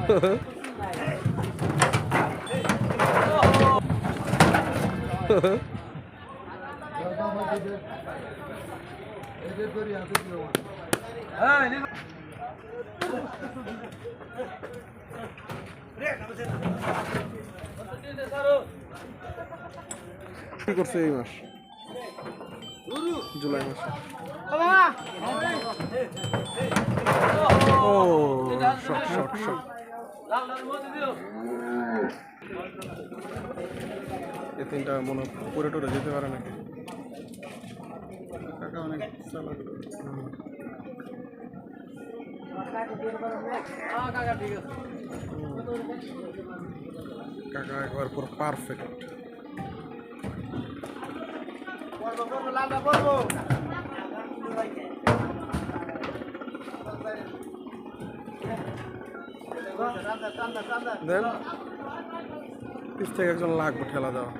কি করছে এই মাস জুলাই মাসে ও শট শট শট এই তিনটা মনে পরে টোরে যেতে পারে নাকি কাকা অনেক চালাক কাকা একবার পুরো পারফেক্ট দেন পিছ থেকে একজন লাগবে ঠেলা দেওয়া